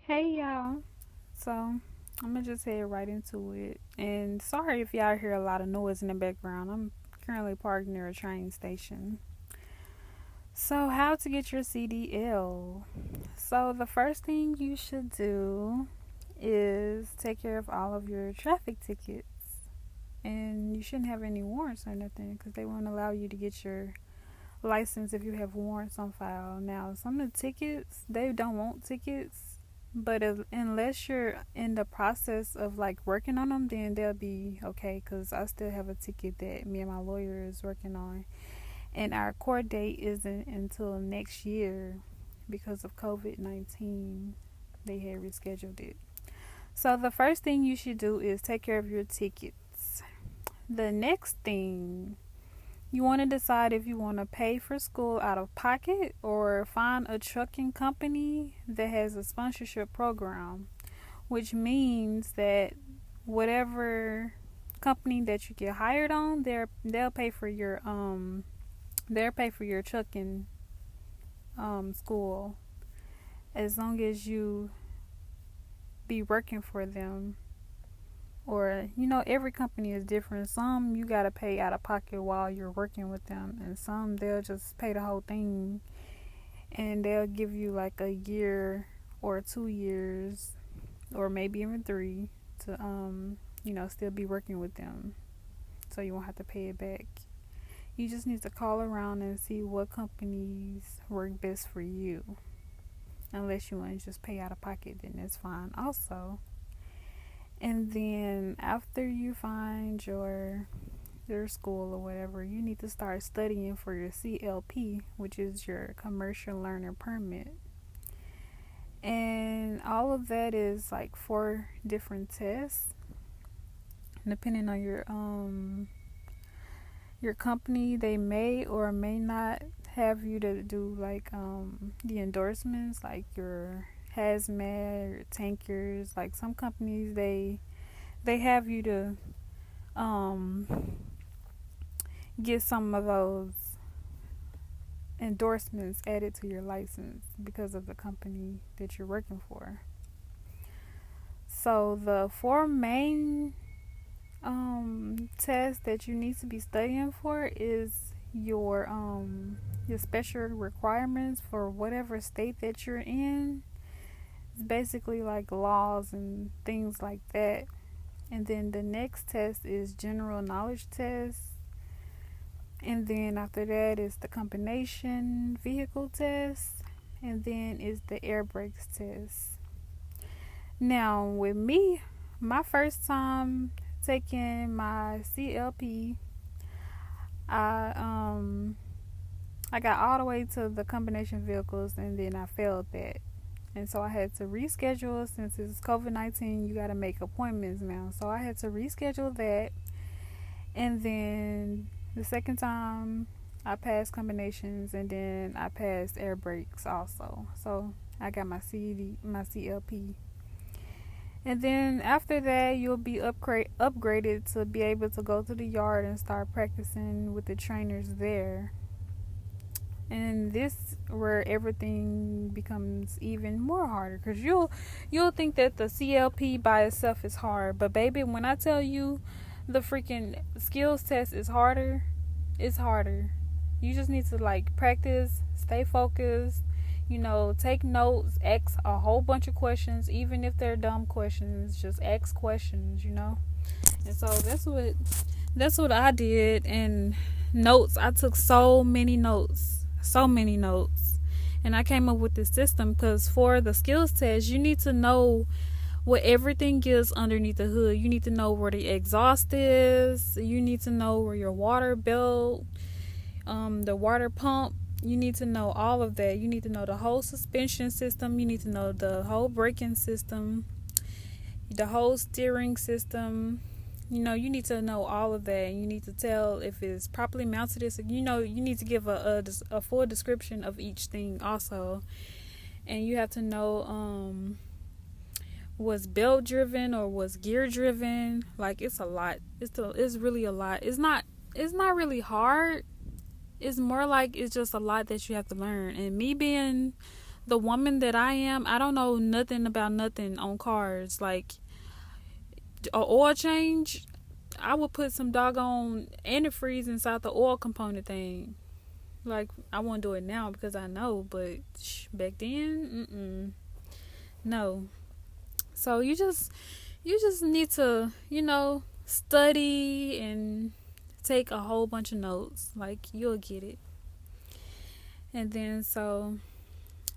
Hey y'all. So I'm gonna just head right into it. And sorry if y'all hear a lot of noise in the background. I'm currently parked near a train station. So how to get your CDL? So the first thing you should do is take care of all of your traffic tickets. And you shouldn't have any warrants or nothing because they won't allow you to get your license if you have warrants on file. Now, some of the tickets, they don't want tickets, but unless you're in the process of like working on them, then they'll be okay. Because I still have a ticket that me and my lawyer is working on, and our court date isn't until next year because of COVID-19. They had rescheduled it. So the first thing you should do is take care of your tickets. The next thing, you want to decide if you want to pay for school out of pocket or find a trucking company that has a sponsorship program, which means that whatever company that you get hired on, they'll pay for your trucking school as long as you be working for them. Or, every company is different. Some you gotta pay out of pocket while you're working with them, and some they'll just pay the whole thing and they'll give you like a year or 2 years or maybe even three to still be working with them, so you won't have to pay it back. You just need to call around and see what companies work best for you. Unless you want to just pay out of pocket, then that's fine also. And then after you find your school or whatever, you need to start studying for your CLP, which is your commercial learner permit. And all of that is like 4 different tests, depending on your company. They may or may not have you to do like the endorsements, like your hazmat, your tankers. Like some companies, they have you to um get some of those endorsements added to your license because of the company that you're working for. So the four main tests that you need to be studying for is your special requirements for whatever state that you're in. It's basically like laws and things like that. And then the next test is general knowledge test. And then after that is the combination vehicle test. And then is the air brakes test. Now with me, my first time taking my CLP, I I got all the way to the combination vehicles and then I failed that. And so I had to reschedule. Since it's COVID-19, you got to make appointments now. So I had to reschedule that. And then the second time I passed combinations, and then I passed air brakes also. So I got my CLP. And then after that, you'll be upgraded to be able to go to the yard and start practicing with the trainers there. And this where everything becomes even more harder, because you'll think that the CLP by itself is hard, but baby, when I tell you the freaking skills test is harder, it's harder. You just need to like practice, stay focused, take notes, ask a whole bunch of questions, even if they're dumb questions. Just ask questions. And so that's what I did. And notes, I took so many notes, and I came up with this system because for the skills test, you need to know what everything is underneath the hood. You need to know where the exhaust is. You need to know where your water belt, the water pump. You need to know all of that. You need to know the whole suspension system. You need to know the whole braking system, the whole steering system. You need to know all of that. You need to tell if it's properly mounted. You need to give a full description of each thing also. And you have to know was belt driven or was gear driven. Like, it's a lot. It's really a lot. It's not really hard. It's more like it's just a lot that you have to learn. And me being the woman that I am, I don't know nothing about nothing on cars. Like a oil change, I would put some doggone antifreeze inside the oil component thing. Like I won't do it now because I know, but back then, no. So you just need to, study and take a whole bunch of notes. Like you'll get it. And then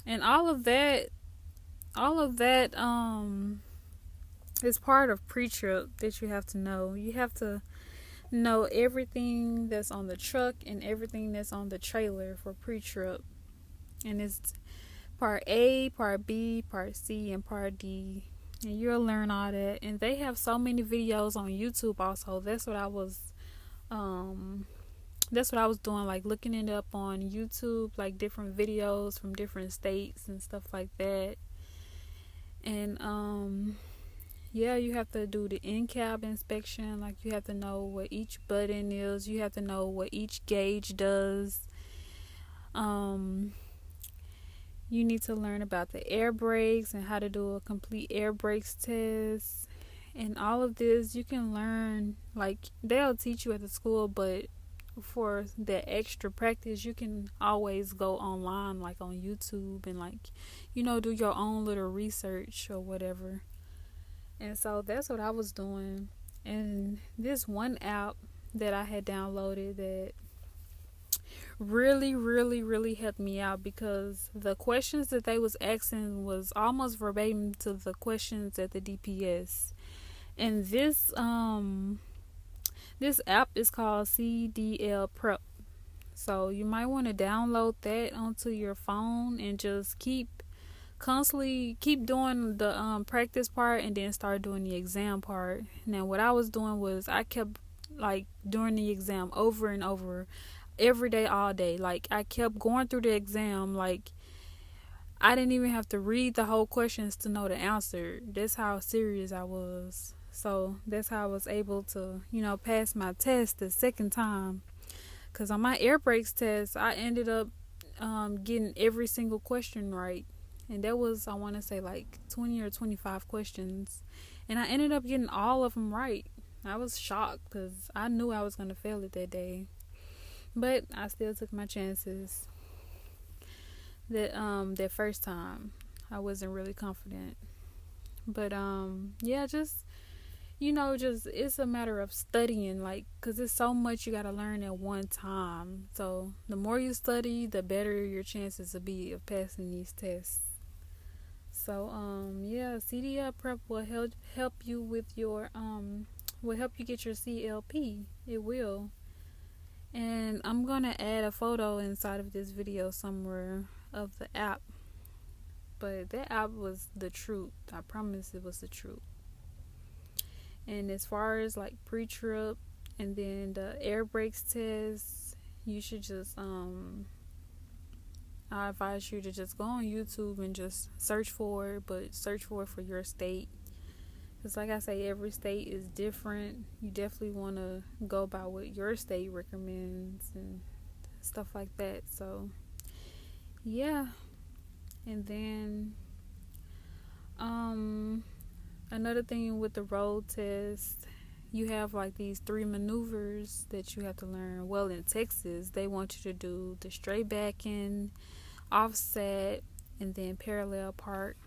and all of that is part of pre-trip that you have to know. You have to know everything that's on the truck and everything that's on the trailer for pre-trip. And it's part A, part B, part C, and part D. And you'll learn all that. And they have so many videos on YouTube also. That's what I was doing, like looking it up on YouTube, like different videos from different states and stuff like that. And yeah, you have to do the in-cab inspection. Like you have to know what each button is. You have to know what each gauge does. You need to learn about the air brakes and how to do a complete air brakes test. And all of this you can learn, like they'll teach you at the school, but for the extra practice you can always go online, like on YouTube, and like do your own little research or whatever. And so that's what I was doing. And this one app that I had downloaded that really, really, really helped me out, because the questions that they was asking was almost verbatim to the questions at the DPS. And this app is called CDL Prep. So you might want to download that onto your phone and just constantly keep doing the practice part and then start doing the exam part. Now what I was doing was I kept like doing the exam over and over every day, all day. Like I kept going through the exam. Like I didn't even have to read the whole questions to know the answer. That's how serious I was. So that's how I was able to, pass my test the second time. Because on my air brakes test, I ended up getting every single question right. And that was, I want to say, like 20 or 25 questions. And I ended up getting all of them right. I was shocked because I knew I was going to fail it that day. But I still took my chances. That first time, I wasn't really confident. But yeah, just it's a matter of studying, like, because it's so much you got to learn at one time. So the more you study, the better your chances will be of passing these tests. So yeah, CDL prep will help you with your will help you get your CLP. It will. And I'm gonna add a photo inside of this video somewhere of the app. But that app was the truth. I promise it was the truth. And as far as like pre-trip and then the air brakes test, you should just I advise you to just go on YouTube and just search for it, but search for it for your state. Because like I say, every state is different. You definitely want to go by what your state recommends and stuff like that. So yeah. And then another thing with the road test, you have like these 3 maneuvers that you have to learn. Well, in Texas, they want you to do the straight backing, offset, and then parallel park.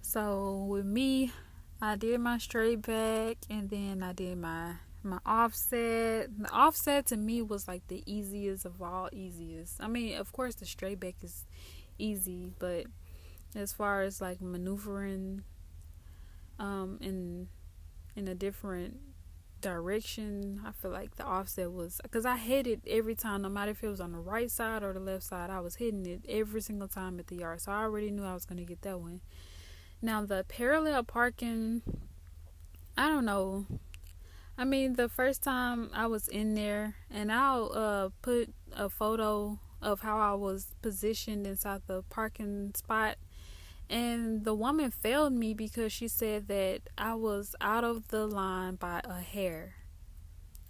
So with me, I did my straight back and then I did my offset. The offset to me was like the easiest of all easiest. I mean, of course the straight back is easy, but as far as like maneuvering in a different direction, I feel like the offset was, because I hit it every time, no matter if it was on the right side or the left side. I was hitting it every single time at the yard, so I already knew I was going to get that one. Now the parallel parking, I don't know. I mean, the first time I was in there, and I'll put a photo of how I was positioned inside the parking spot. And the woman failed me because she said that I was out of the line by a hair.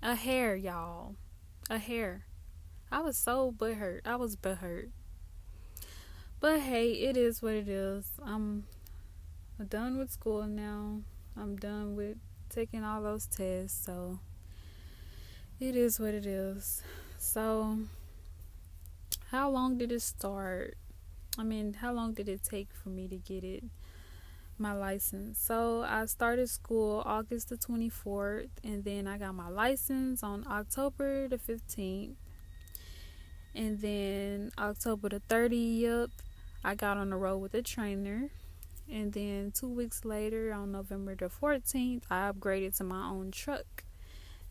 A hair, y'all. A hair. I was so butthurt. I was butthurt. But hey, it is what it is. I'm done with school now. I'm done with taking all those tests. So it is what it is. So, how long did it start? I mean, how long did it take for me to get it? My license. So I started school August the 24th, and then I got my license on October the 15th. And then October the 30th, I got on the road with a trainer. And then 2 weeks later, on November the 14th, I upgraded to my own truck.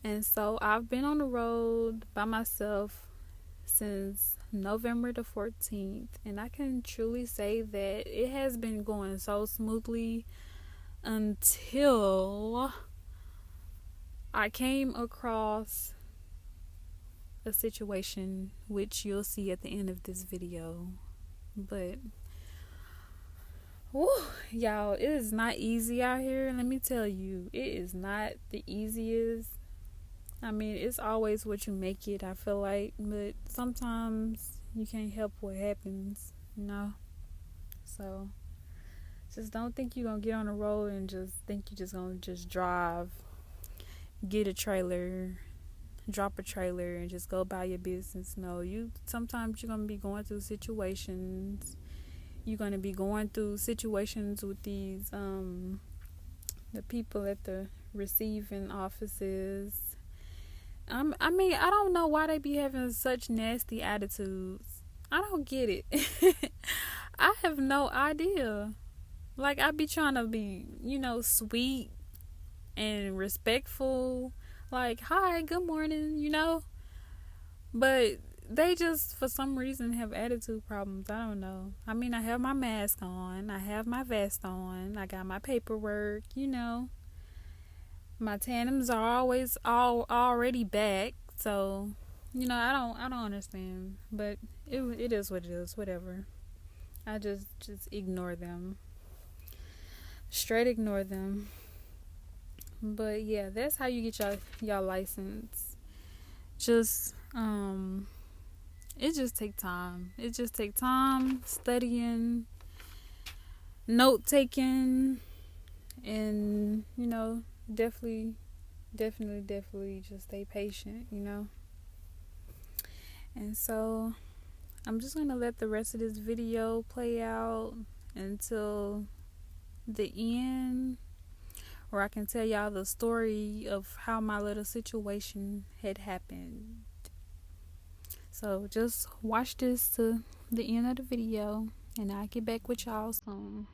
And so I've been on the road by myself since November the 14th. And I can truly say that it has been going so smoothly until I came across a situation which you'll see at the end of this video. But whew, y'all, it is not easy out here. Let me tell you, it is not the easiest. I mean, it's always what you make it, I feel like, but sometimes you can't help what happens, you know? So just don't think you're gonna get on the road and just think you're just gonna just drive, get a trailer, drop a trailer, and just go about your business. No, sometimes you're gonna be going through situations. You're gonna be going through situations with these the people at the receiving offices. I mean, I don't know why they be having such nasty attitudes. I don't get it. I have no idea. Like, I be trying to be, sweet and respectful. Like, hi, good morning, But they just, for some reason, have attitude problems. I don't know. I mean, I have my mask on. I have my vest on. I got my paperwork, My tandems are always already back. So, I don't understand. But it is what it is. Whatever. I just ignore them. Straight ignore them. But yeah, that's how you get y'all license. Just it just take time. It just take time, studying, note taking, and definitely just stay patient, And so I'm just gonna let the rest of this video play out until the end, where I can tell y'all the story of how my little situation had happened. So just watch this to the end of the video, and I'll get back with y'all soon.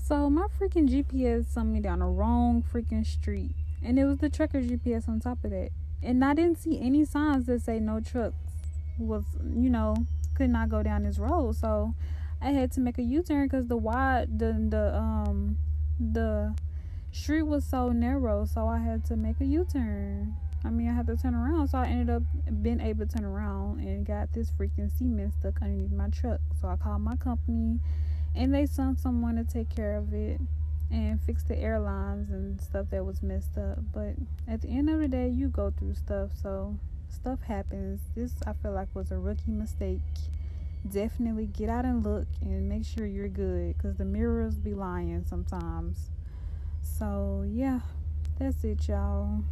So my freaking GPS sent me down the wrong freaking street, and it was the trucker GPS on top of that. And I didn't see any signs that say no trucks was, could not go down this road. So I had to make a U-turn because the street was so narrow. So I had to make a U-turn. I mean, I had to turn around. So I ended up being able to turn around and got this freaking cement stuck underneath my truck. So I called my company, and they sent someone to take care of it and fix the airlines and stuff that was messed up. But at the end of the day, you go through stuff, so stuff happens. This, I feel like, was a rookie mistake. Definitely get out and look and make sure you're good, because the mirrors be lying sometimes. So yeah, that's it, y'all.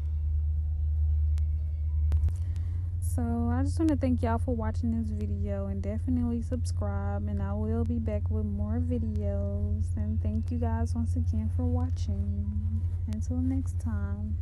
So I just want to thank y'all for watching this video, and definitely subscribe, and I will be back with more videos. And thank you guys once again for watching. Until next time.